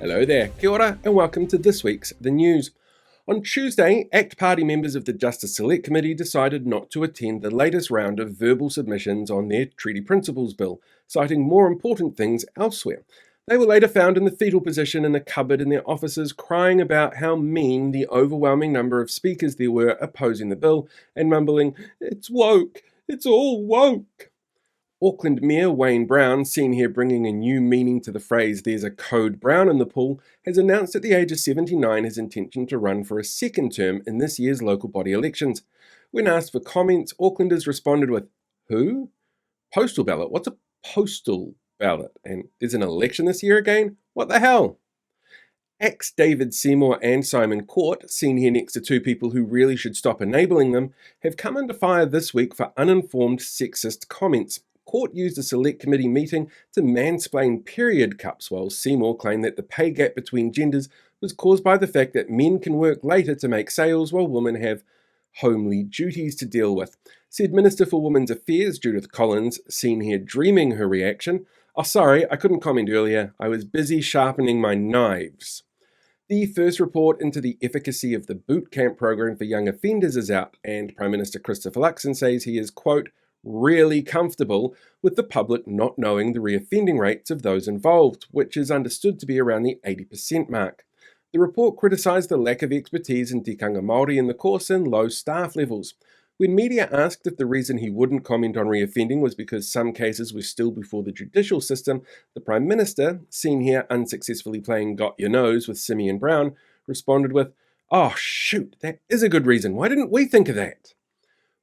Hello there, kia ora, and welcome to this week's The News. On Tuesday, ACT Party members of the Justice Select Committee decided not to attend the latest round of verbal submissions on their Treaty Principles Bill, citing more important things elsewhere. They were later found in the fetal position in a cupboard in their offices, crying about how mean the overwhelming number of speakers there were opposing the bill, and mumbling, "It's woke, it's all woke." Auckland Mayor Wayne Brown, seen here bringing a new meaning to the phrase "there's a code brown in the pool," has announced at the age of 79 his intention to run for a second term in this year's local body elections. When asked for comments, Aucklanders responded with, "Who? Postal ballot? What's a postal ballot? And there's an election this year again? What the hell?" Ex David Seymour and Simon Court, seen here next to two people who really should stop enabling them, have come under fire this week for uninformed sexist comments. Court used a select committee meeting to mansplain period cups, while Seymour claimed that the pay gap between genders was caused by the fact that men can work later to make sales while women have homely duties to deal with. Said Minister for Women's Affairs Judith Collins, seen here dreaming her reaction, "Oh sorry, I couldn't comment earlier, I was busy sharpening my knives." The first report into the efficacy of the boot camp program for young offenders is out, and Prime Minister Christopher Luxon says he is, quote, really comfortable with the public not knowing the reoffending rates of those involved, which is understood to be around the 80% mark. The report criticised the lack of expertise in tikanga Maori in the course and low staff levels. When media asked if the reason he wouldn't comment on reoffending was because some cases were still before the judicial system, the Prime Minister, seen here unsuccessfully playing Got Your Nose with Simeon Brown, responded with, "Oh shoot, that is a good reason. Why didn't we think of that?"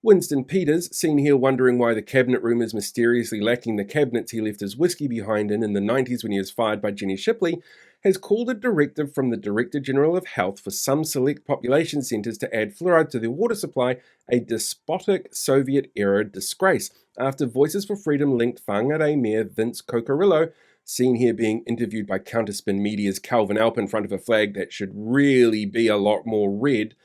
Winston Peters, seen here wondering why the cabinet room is mysteriously lacking the cabinets he left his whiskey behind in the 90s when he was fired by Jenny Shipley, has called a directive from the Director General of Health for some select population centres to add fluoride to their water supply a despotic Soviet-era disgrace, after Voices for Freedom linked Whangarei Mayor Vince Cocarillo, seen here being interviewed by Counterspin Media's Calvin Alp in front of a flag that should really be a lot more red,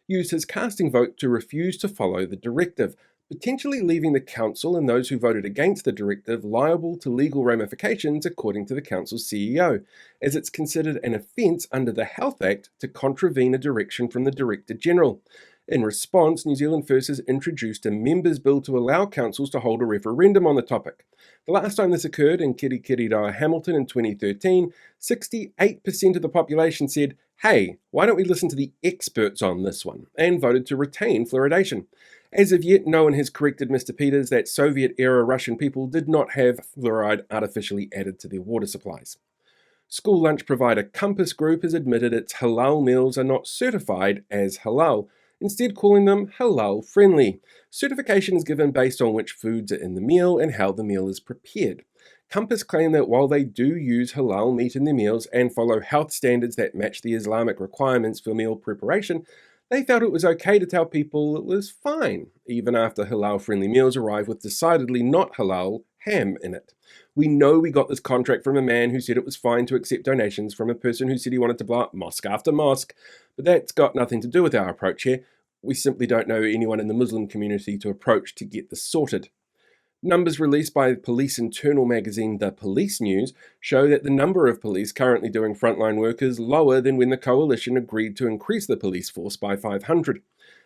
used his casting vote to refuse to follow the directive, potentially leaving the council and those who voted against the directive liable to legal ramifications, according to the council's CEO, as it's considered an offence under the Health Act to contravene a direction from the Director General. In response, New Zealand First has introduced a members' bill to allow councils to hold a referendum on the topic. The last time this occurred in Kirikiriroa, Hamilton in 2013, 68% of the population said, "Hey, why don't we listen to the experts on this one?" and voted to retain fluoridation. As of yet, no one has corrected Mr. Peters that Soviet-era Russian people did not have fluoride artificially added to their water supplies. School lunch provider Compass Group has admitted its halal meals are not certified as halal, instead calling them halal friendly. Certification is given based on which foods are in the meal and how the meal is prepared. Compass claim that while they do use halal meat in their meals and follow health standards that match the Islamic requirements for meal preparation, they felt it was okay to tell people it was fine, even after halal-friendly meals arrive with decidedly not halal ham in it. "We know we got this contract from a man who said it was fine to accept donations from a person who said he wanted to blow up mosque after mosque, but that's got nothing to do with our approach here. We simply don't know anyone in the Muslim community to approach to get this sorted." Numbers released by police internal magazine The Police News show that the number of police currently doing frontline work is lower than when the coalition agreed to increase the police force by 500.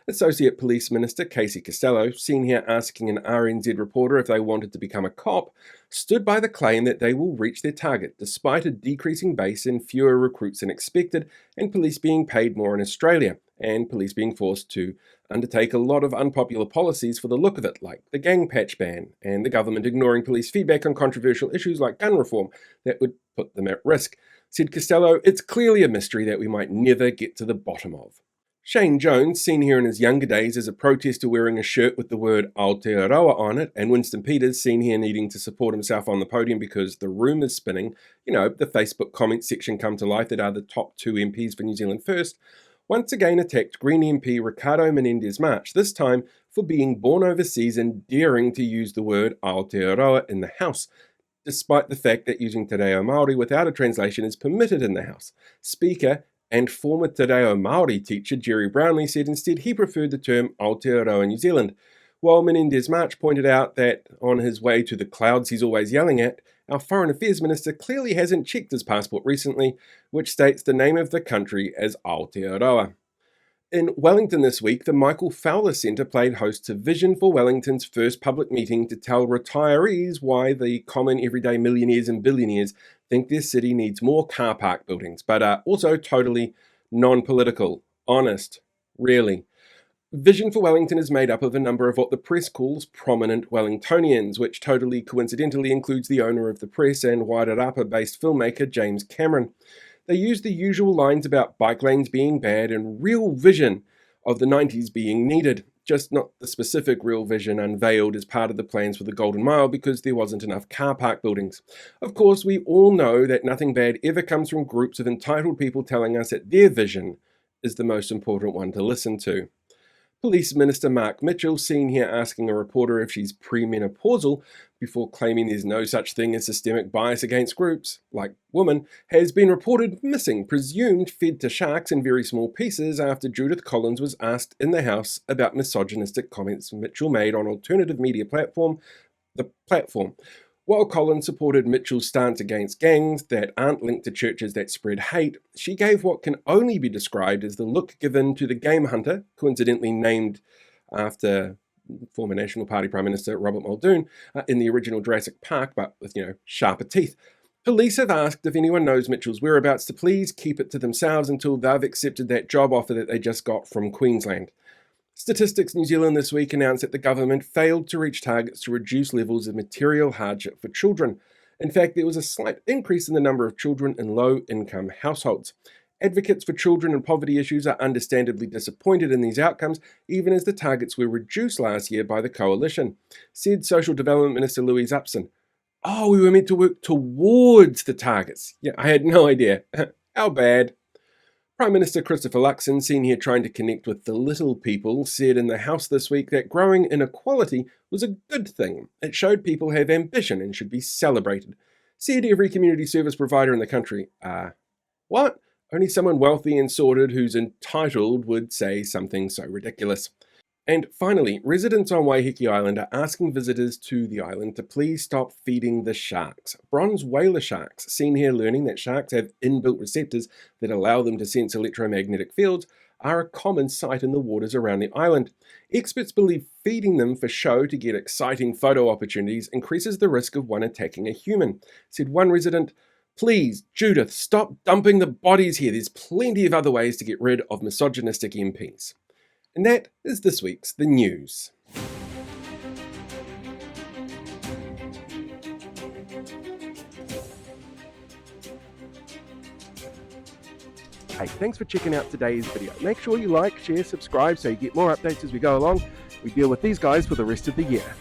Associate Police Minister Casey Costello, seen here asking an RNZ reporter if they wanted to become a cop, stood by the claim that they will reach their target despite a decreasing base and fewer recruits than expected, and police being paid more in Australia, and police being forced to undertake a lot of unpopular policies for the look of it, like the gang patch ban, and the government ignoring police feedback on controversial issues like gun reform that would put them at risk. Said Costello, "It's clearly a mystery that we might never get to the bottom of." Shane Jones, seen here in his younger days as a protester wearing a shirt with the word Aotearoa on it, and Winston Peters, seen here needing to support himself on the podium because the rumours spinning, the Facebook comments section come to life that are the top two MPs for New Zealand First, once again attacked Green MP Ricardo Menendez-March, this time for being born overseas and daring to use the word Aotearoa in the House, despite the fact that using Te Reo Maori without a translation is permitted in the House. Speaker and former Te Reo Maori teacher Jerry Brownlee said instead he preferred the term Aotearoa New Zealand, while Menendez-March pointed out that on his way to the clouds he's always yelling at, Our Foreign Affairs Minister clearly hasn't checked his passport recently, which states the name of the country as Aotearoa. In Wellington this week, the Michael Fowler Centre played host to Vision for Wellington's first public meeting to tell retirees why the common everyday millionaires and billionaires think their city needs more car park buildings, but are also totally non-political. Honest. Really. Vision for Wellington is made up of a number of what the press calls prominent Wellingtonians, which totally coincidentally includes the owner of the press and Wairarapa-based filmmaker James Cameron. They use the usual lines about bike lanes being bad and real vision of the 90s being needed, just not the specific real vision unveiled as part of the plans for the Golden Mile because there wasn't enough car park buildings. Of course, we all know that nothing bad ever comes from groups of entitled people telling us that their vision is the most important one to listen to. Police Minister Mark Mitchell, seen here asking a reporter if she's premenopausal before claiming there's no such thing as systemic bias against groups, like women, has been reported missing, presumed fed to sharks in very small pieces after Judith Collins was asked in the House about misogynistic comments Mitchell made on alternative media platform, The Platform. While Collins supported Mitchell's stance against gangs that aren't linked to churches that spread hate, she gave what can only be described as the look given to the game hunter, coincidentally named after former National Party Prime Minister Robert Muldoon in the original Jurassic Park, but with, sharper teeth. Police have asked if anyone knows Mitchell's whereabouts to please keep it to themselves until they've accepted that job offer that they just got from Queensland. Statistics New Zealand this week announced that the government failed to reach targets to reduce levels of material hardship for children. In fact, there was a slight increase in the number of children in low-income households. Advocates for children and poverty issues are understandably disappointed in these outcomes, even as the targets were reduced last year by the coalition, said Social Development Minister Louise Upson. Oh, we were meant to work towards the targets. Yeah, I had no idea. How bad. Prime Minister Christopher Luxon, seen here trying to connect with the little people, said in the House this week that growing inequality was a good thing. It showed people have ambition and should be celebrated. Said every community service provider in the country. What? Only someone wealthy and sorted who's entitled would say something so ridiculous. And finally, residents on Waiheke Island are asking visitors to the island to please stop feeding the sharks. Bronze whaler sharks, seen here learning that sharks have inbuilt receptors that allow them to sense electromagnetic fields, are a common sight in the waters around the island. Experts believe feeding them for show to get exciting photo opportunities increases the risk of one attacking a human. Said one resident, "Please, Judith, stop dumping the bodies here. There's plenty of other ways to get rid of misogynistic MPs." And that is this week's The News. Hey, thanks for checking out today's video. Make sure you like, share, subscribe so you get more updates as we go along. We deal with these guys for the rest of the year.